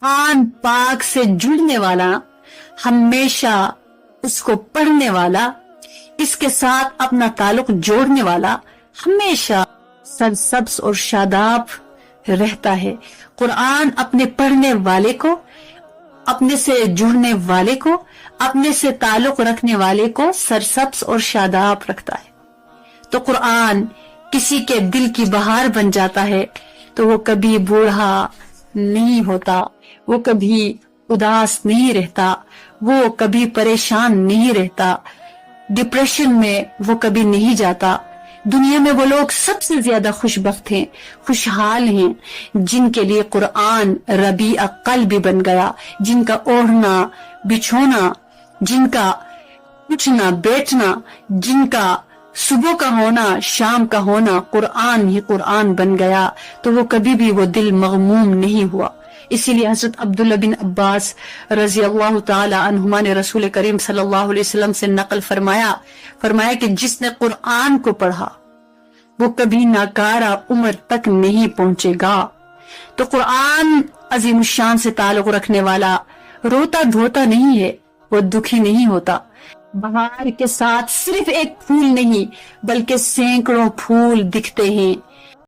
कुरान पाक से जुड़ने वाला, हमेशा उसको पढ़ने वाला, इसके साथ अपना ताल्लुक जोड़ने वाला हमेशा सरसब्ज और शादाब रहता है। कुरान अपने पढ़ने वाले को, अपने से जुड़ने वाले को, अपने से ताल्लुक रखने वाले को सरसब्ज और शादाब रखता है। तो कुरान किसी के दिल की बहार बन जाता है तो वो कभी बूढ़ा नहीं होता, वो कभी उदास नहीं रहता, वो कभी परेशान नहीं रहता, डिप्रेशन में वो कभी नहीं जाता। दुनिया में वो लोग सबसे ज्यादा खुशबख्त हैं, खुशहाल हैं, जिनके लिए कुरान रबी अक्ल भी बन गया, जिनका ओढ़ना बिछोना, जिनका उठना बैठना, जिनका सुबह का होना शाम का होना कुरान ही कुरान बन गया, तो वो कभी भी वो दिल मगमूम नहीं हुआ। इसीलिए हजरत अब्दुल्ला बिन अब्बास रजी अल्लाह ताला अन्हुमा ने रसूल करीम सल्लल्लाहु अलैहि वसल्लम से नकल फरमाया कि जिसने कुरान को पढ़ा वो कभी नाकारा उम्र तक नहीं पहुंचेगा। तो कुरान अजीम शान से ताल्लुक रखने वाला रोता धोता नहीं है, वो दुखी नहीं होता। बहार के साथ सिर्फ एक फूल नहीं बल्कि सैकड़ों फूल दिखते हैं।